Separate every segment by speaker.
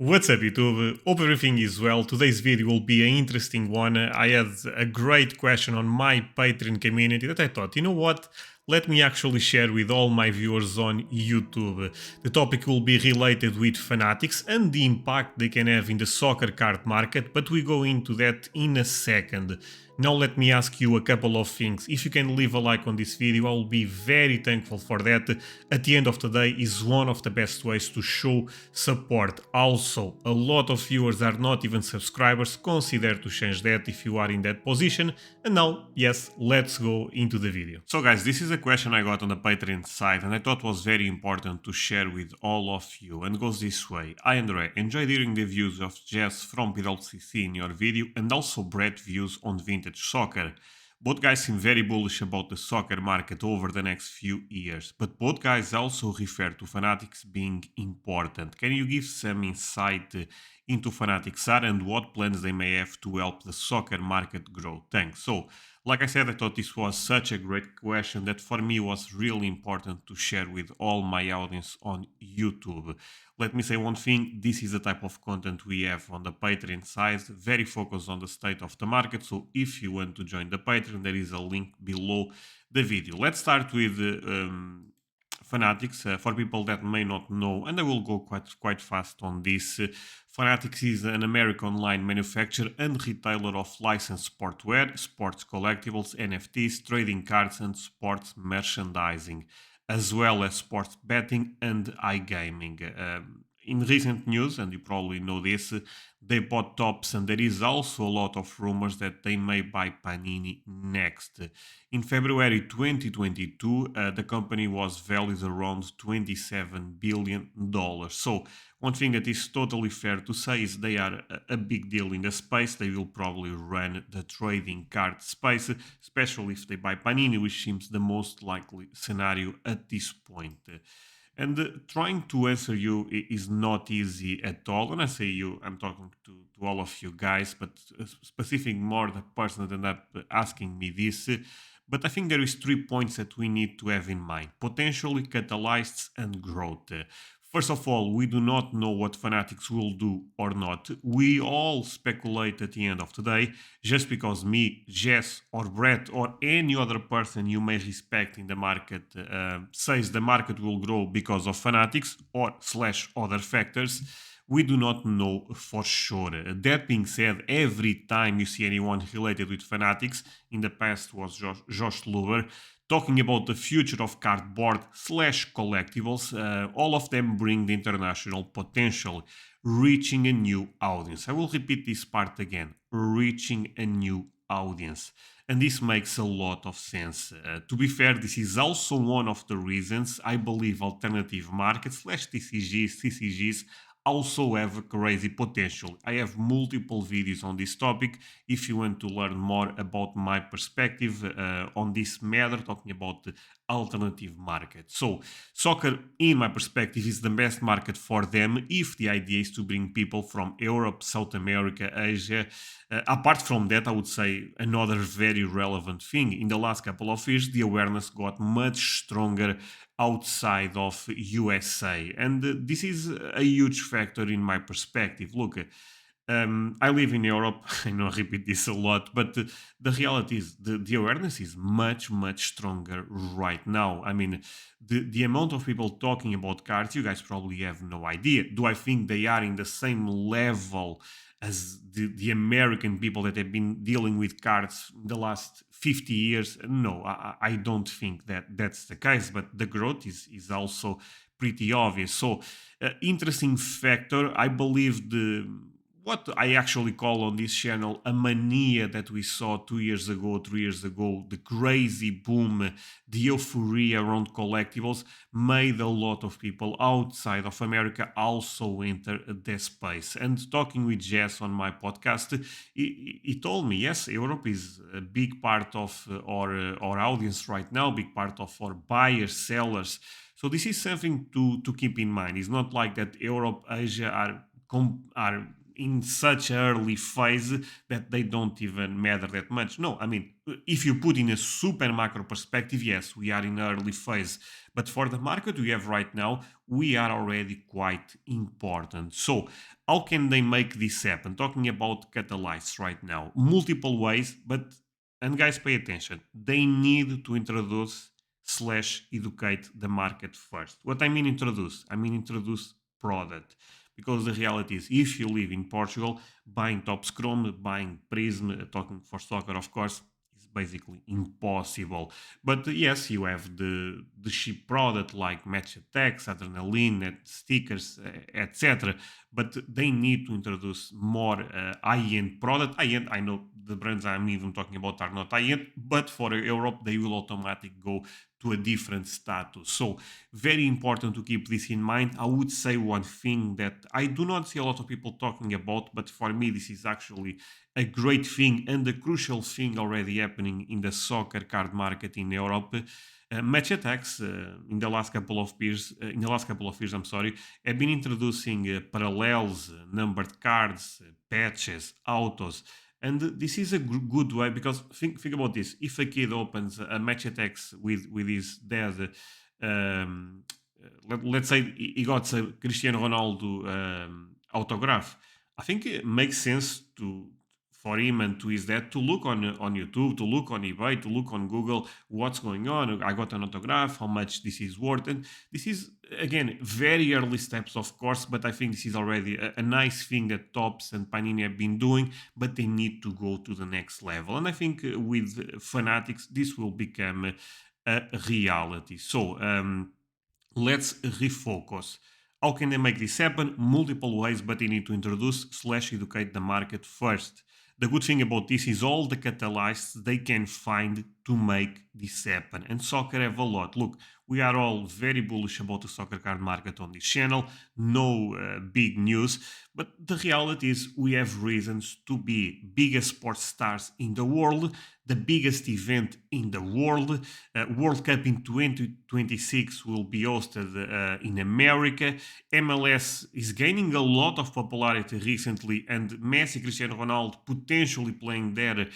Speaker 1: What's up, YouTube? Hope everything is well. Today's video will be an interesting one. I had a great question on my Patreon community that I thought, you know what? Let me actually share with all my viewers on YouTube. The topic will be related with Fanatics and the impact they can have in the soccer card market, but we go into that in a second. Now let me ask you a couple of things. If you can leave a like on this video, I will be very thankful for that. At the end of the day, is one of the best ways to show support. Also, a lot of viewers are not even subscribers. Consider to change that if you are in that position. And now, yes, let's go into the video. So guys, this is a question I got on the Patreon site and I thought was very important to share with all of you, and goes this way. Hi Andre, enjoyed hearing the views of Jess from PWCC in your video and also Brett views on vintage soccer. Both guys seem very bullish about the soccer market over the next few years, but both guys also refer to Fanatics being important. Can you give some insight into Fanatics are and what plans they may have to help the soccer market grow? Thanks. So, like I said, I thought this was such a great question that for me was really important to share with all my audience on YouTube. Let me say one thing, this is the type of content we have on the Patreon side, very focused on the state of the market. So if you want to join the Patreon, there is a link below the video. Let's start with Fanatics. For people that may not know, and I will go quite fast on this. Fanatics is an American online manufacturer and retailer of licensed sportswear, sports collectibles, NFTs, trading cards, and sports merchandising, as well as sports betting and iGaming. In recent news, and you probably know this, they bought Tops, and there is also a lot of rumors that they may buy Panini next. In February 2022, the company was valued around $27 billion. So, one thing that is totally fair to say is they are a big deal in the space. They will probably run the trading card space, especially if they buy Panini, which seems the most likely scenario at this point. And trying to answer you is not easy at all. When I say you, I'm talking to all of you guys, but specific more the person that ended up asking me this. But I think there is 3 points that we need to have in mind: potentially, catalysts, and growth. First of all, we do not know what Fanatics will do or not. We all speculate at the end of the day, just because me, Jess, or Brett, or any other person you may respect in the market says the market will grow because of Fanatics or slash other factors. We do not know for sure. That being said, every time you see anyone related with Fanatics, in the past was Josh Luber, talking about the future of cardboard slash collectibles, all of them bring the international potential, reaching a new audience. I will repeat this part again: reaching a new audience. And this makes a lot of sense. To be fair, this is also one of the reasons I believe alternative markets slash TCGs, CCGs also have crazy potential. I have multiple videos on this topic if you want to learn more about my perspective on this matter, talking about the alternative market. So, soccer, in my perspective, is the best market for them if the idea is to bring people from Europe, South America, Asia. Apart from that, I would say another very relevant thing: in the last couple of years, the awareness got much stronger outside of USA, and this is a huge factor in my perspective. Look, I live in Europe. I know I repeat this a lot, but the reality is the awareness is much stronger right now. I mean, the amount of people talking about cards, you guys probably have no idea. Do I think they are in the same level as the American people that have been dealing with cards in the last 50 years? No, I don't think that that's the case, but the growth is also pretty obvious. So, interesting factor. I believe the what I actually call on this channel a mania that we saw 2 years ago, 3 years ago, the crazy boom, the euphoria around collectibles made a lot of people outside of America also enter this space. And talking with Jess on my podcast, he told me, yes, Europe is a big part of our audience right now, big part of our buyers, sellers. So this is something to keep in mind. It's not like that Europe, Asia are in such early phase that they don't even matter that much. No, I mean, if you put in a super macro perspective, yes, we are in early phase. But for the market we have right now, we are already quite important. So how can they make this happen? Talking about catalysts right now, multiple ways, but and guys, pay attention. They need to introduce slash educate the market first. What I mean introduce? I mean introduce product. Because the reality is, if you live in Portugal, buying Top Scrum, buying Prism, talking for soccer, of course, is basically impossible. But yes, you have the cheap product like Match Attacks, Adrenaline, stickers, etc. But they need to introduce more high-end product. High-end, I know the brands I'm even talking about are not high-end, but for Europe, they will automatically go to a different status. So very important to keep this in mind. I would say one thing that I do not see a lot of people talking about, but for me, this is actually a great thing and a crucial thing already happening in the soccer card market in Europe. Match attacks in the last couple of years, I'm sorry, have been introducing parallels, numbered cards, patches, autos, and this is a good way because think about this: if a kid opens a match attacks with his dad, let's say he got a Cristiano Ronaldo autograph, I think it makes sense to for him and to his dad to look on YouTube, to look on eBay, to look on Google, what's going on. I got an autograph, how much this is worth, and this is again very early steps, of course, but I think this is already a nice thing that Tops and Panini have been doing, but they need to go to the next level, and I think with Fanatics this will become a reality. So. Let's refocus. How can they make this happen? Multiple ways, but they need to introduce slash educate the market first. The good thing about this is all the catalysts they can find to make this happen. And soccer have a lot. Look, we are all very bullish about the soccer card market on this channel. No big news. But the reality is we have reasons to be biggest sports stars in the world, the biggest event in the world. World Cup in 2026 will be hosted in America. MLS is gaining a lot of popularity recently, and Messi, Cristiano Ronaldo potentially playing there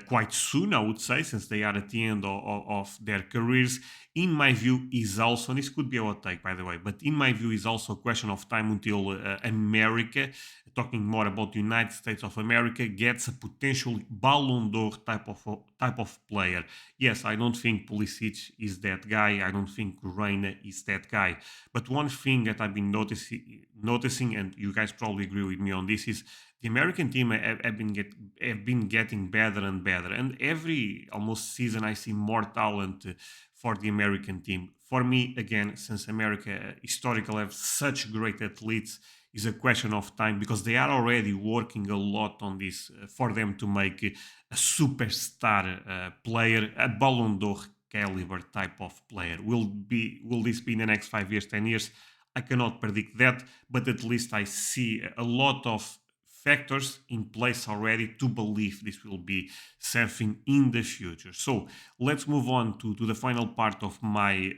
Speaker 1: quite soon, I would say, since they are at the end of their careers. In my view, is also, and this could be a hot take, by the way, but in my view, is also a question of time until America, talking more about the United States of America, gets a potential Ballon d'Or type of player. Yes, I don't think Pulisic is that guy. I don't think Reina is that guy. But one thing that I've been noticing, and you guys probably agree with me on this, is the American team have been getting better and better. And every almost season, I see more talent for the American team. For me, again, since America historically have such great athletes, is a question of time because they are already working a lot on this for them to make a superstar player, a Ballon d'Or caliber type of player. Will this be in the next 5 years, 10 years? I cannot predict that, but at least I see a lot of factors in place already to believe this will be something in the future. So let's move on to the final part of my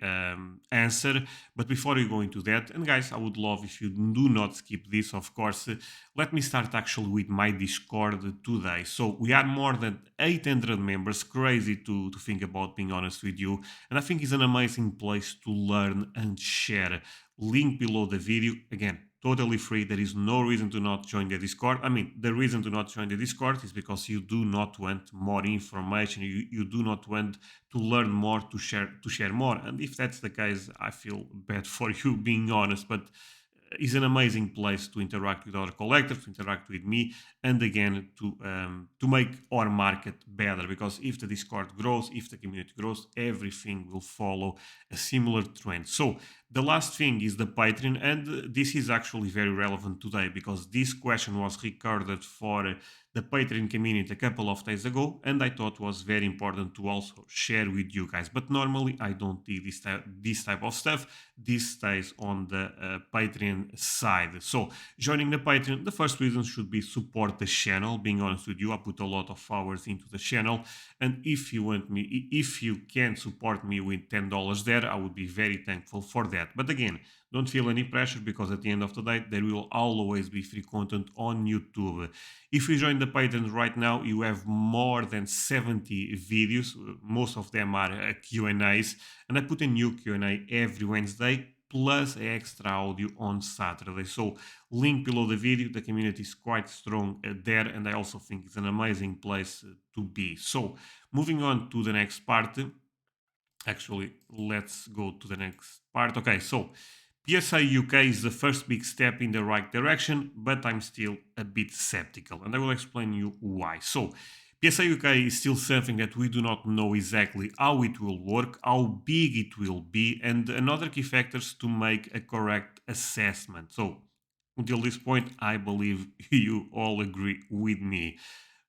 Speaker 1: answer. But before we go into that, and guys, I would love if you do not skip this, of course. Let me start actually with my Discord today. So we are more than 800 members. Crazy to think about, being honest with you. And I think it's an amazing place to learn and share. Link below the video. Again, totally free. There is no reason to not join the Discord. I mean, the reason to not join the Discord is because you do not want more information. You do not want to learn more, to share more. And if that's the case, I feel bad for you, being honest. But it's an amazing place to interact with other collectors, to interact with me, and again to make our market better. Because if the Discord grows, if the community grows, everything will follow a similar trend. So the last thing is the Patreon, and this is actually very relevant today because this question was recorded for the Patreon community a couple of days ago, and I thought was very important to also share with you guys. But normally I don't do this type of stuff. This stays on the Patreon side. So joining the Patreon, the first reason should be support the channel. Being honest with you, I put a lot of hours into the channel, and if you can support me with $10 there, I would be very thankful for that. But again, don't feel any pressure because at the end of the day, there will always be free content on YouTube. If you join the Patreon right now, you have more than 70 videos. Most of them are Q&As, and I put a new Q&A every Wednesday plus extra audio on Saturday. So link below the video. The community is quite strong there, and I also think it's an amazing place to be. So moving on to the next part. Actually, let's go to the next part. Okay, so PSA UK is the first big step in the right direction, but I'm still a bit skeptical, and I will explain you why. So, PSA UK is still something that we do not know exactly how it will work, how big it will be, and another key factors to make a correct assessment. So, until this point, I believe you all agree with me.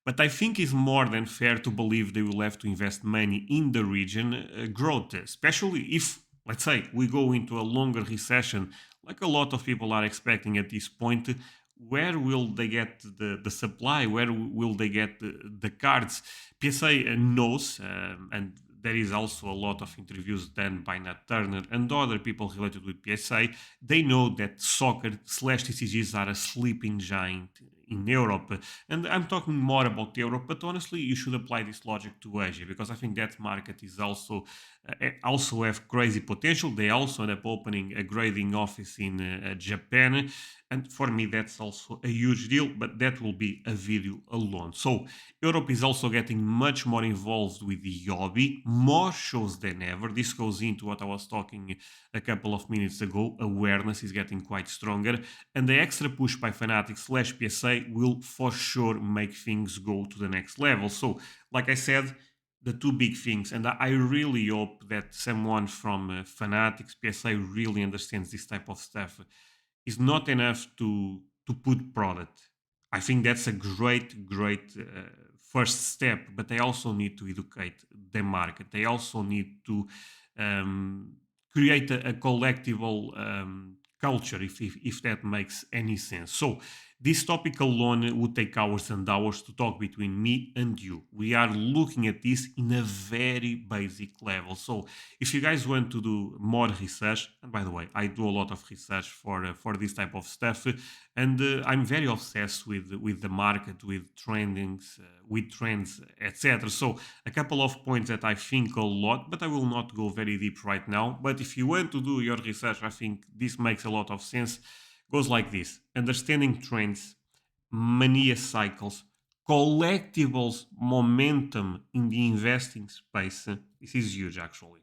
Speaker 1: But I think it's more than fair to believe they will have to invest money in the region growth, especially if, let's say, we go into a longer recession, like a lot of people are expecting at this point. Where will they get the supply? Where will they get the cards? PSA knows, and there is also a lot of interviews done by Nat Turner and other people related with PSA. They know that soccer slash TCGs are a sleeping giant in Europe. And I'm talking more about Europe, but honestly, you should apply this logic to Asia because I think that market is also have crazy potential. They also end up opening a grading office in Japan, and for me, that's also a huge deal. But that will be a video alone. So Europe is also getting much more involved with the hobby, more shows than ever. This goes into what I was talking a couple of minutes ago. Awareness is getting quite stronger, and the extra push by Fanatics slash PSA will for sure make things go to the next level. So, like I said, the two big things, and I really hope that someone from Fanatics PSA really understands this type of stuff. Is not enough to put product. I think that's a great first step, but they also need to educate the market. They also need to um, create a collectible culture, if that makes any sense. So this topic alone would take hours and hours to talk between me and you. We are looking at this in a very basic level. So if you guys want to do more research, and by the way, I do a lot of research for this type of stuff, and I'm very obsessed with the market, with trendings, with trends, etc. So a couple of points that I think a lot, but I will not go very deep right now. But if you want to do your research, I think this makes a lot of sense. Goes like this: understanding trends, mania cycles, collectibles momentum in the investing space. This is huge, actually.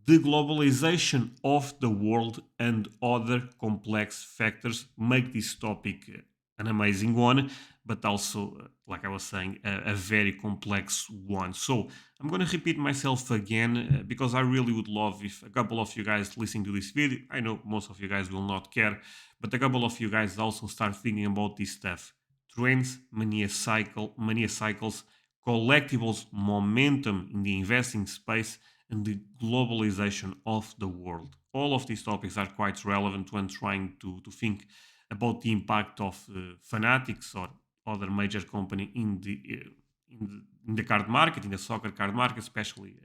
Speaker 1: The globalization of the world and other complex factors make this topic an amazing one, but also, like I was saying, a very complex one. So I'm going to repeat myself again because I really would love if a couple of you guys listening to this video, I know most of you guys will not care, but a couple of you guys also start thinking about this stuff. Trends, mania cycles, collectibles, momentum in the investing space, and the globalization of the world. All of these topics are quite relevant when trying to think about the impact of Fanatics or other major company in the card market, in the soccer card market, especially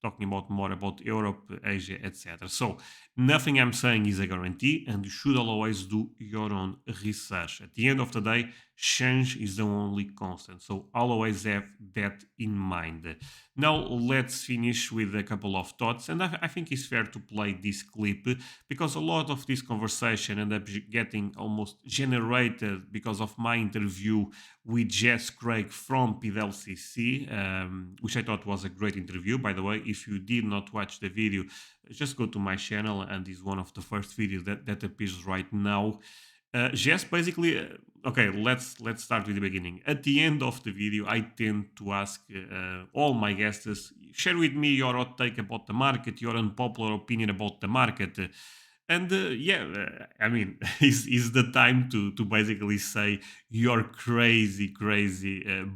Speaker 1: talking about more about Europe, Asia, etc. So nothing I'm saying is a guarantee, and you should always do your own research. At the end of the day, change is the only constant. So always have that in mind. Now let's finish with a couple of thoughts, and I think it's fair to play this clip because a lot of this conversation ended up getting almost generated because of my interview with Jess Craig from PWCC, which I thought was a great interview. By the way, if you did not watch the video, just go to my channel, and it's one of the first videos that appears right now. Jess basically, okay, let's start with the beginning. At the end of the video, I tend to ask all my guests, share with me your hot take about the market, your unpopular opinion about the market. And yeah, I mean, is the time to basically say your crazy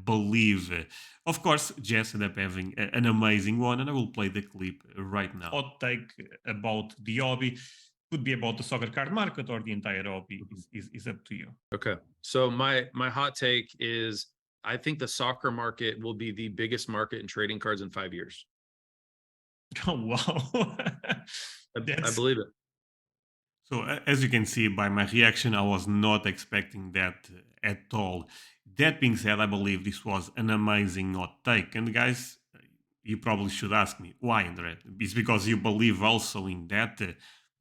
Speaker 1: believe. Of course, Jess ended up having an amazing one, and I will play the clip right now. Hot take about the hobby could be about the soccer card market or the entire hobby.
Speaker 2: Mhm.
Speaker 1: Is up to you.
Speaker 2: Okay. So my hot take is I think the soccer market will be the biggest market in trading cards in 5 years.
Speaker 1: Oh, wow.
Speaker 2: I
Speaker 1: That's
Speaker 2: believe it.
Speaker 1: so. As you can see by my reaction, I was not expecting that at all. That being said, I believe this was an amazing hot take. And guys, you probably should ask me why, Andre. It's because you believe also in that.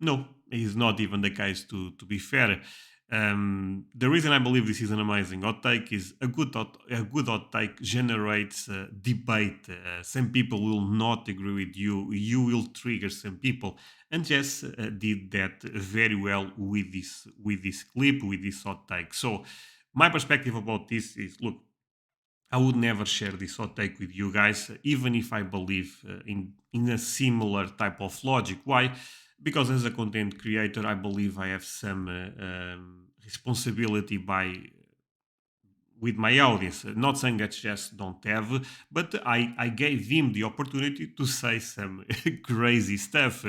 Speaker 1: No, it's not even the case. To be fair, the reason I believe this is an amazing hot take is a good hot take generates debate. Some people will not agree with you. You will trigger some people, and Jess did that very well with this clip, with this hot take. So my perspective about this is: look, I would never share this hot take with you guys, even if I believe in a similar type of logic. Why? Because as a content creator, I believe I have some responsibility by with my audience. Not saying that Jess don't have, but I gave him the opportunity to say some crazy stuff.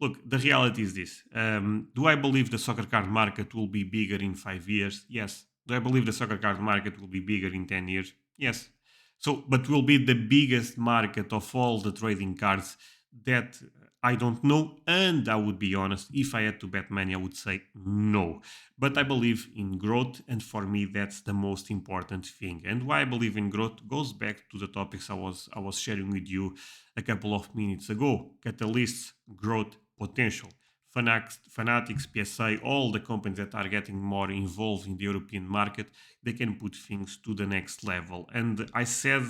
Speaker 1: Look, the reality is this. Do I believe the soccer card market will be bigger in 5 years? Yes. Do I believe the soccer card market will be bigger in 10 years? Yes. So, but will be the biggest market of all the trading cards that I don't know. And I would be honest, if I had to bet money, I would say no, but I believe in growth, and for me, that's the most important thing. And why I believe in growth goes back to the topics I was sharing with you a couple of minutes ago: catalysts, growth, potential. Fanatics, PSA, all the companies that are getting more involved in the European market, they can put things to the next level. And I said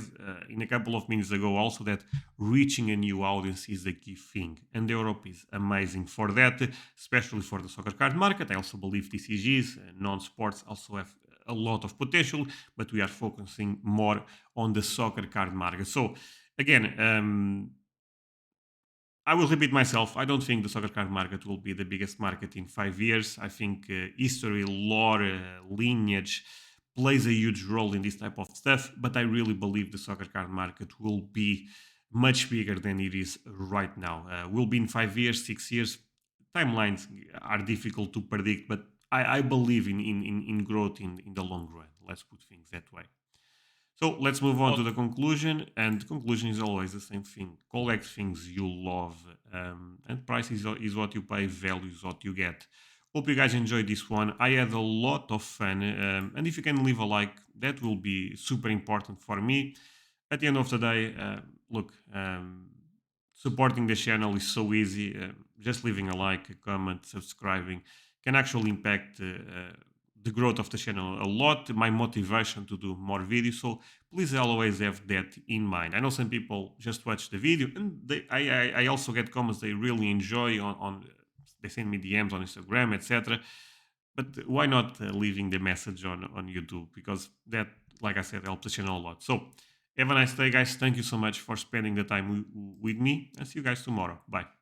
Speaker 1: in a couple of minutes ago also that reaching a new audience is the key thing, and Europe is amazing for that, especially for the soccer card market. I also believe TCGs, non-sports, also have a lot of potential, but we are focusing more on the soccer card market. So again, I will repeat myself. I don't think the soccer card market will be the biggest market in 5 years. I think history, lore, lineage plays a huge role in this type of stuff. But I really believe the soccer card market will be much bigger than it is right now. Will be in 5 years, 6 years. Timelines are difficult to predict, but I believe in growth in the long run. Let's put things that way. So let's move on to
Speaker 2: Well,
Speaker 1: the conclusion. And conclusion is always the same thing: collect things you love, and price is what you pay, value is what you get. Hope you guys enjoyed this one. I had a lot of fun, and if you can leave a like, that will be super important for me. At the end of the day, look, supporting the channel is so easy. Just leaving a like, a comment, subscribing can actually impact the growth of the channel a lot, my motivation to do more videos. So please always have that in mind. I know some people just watch the video, and I also get comments they really enjoy on they send me DMs on Instagram, etc. But why not leaving the message on YouTube? Because that, like I said, helps the channel a lot. So have a nice day, guys. Thank you so much for spending the time with me, and see you guys tomorrow. Bye.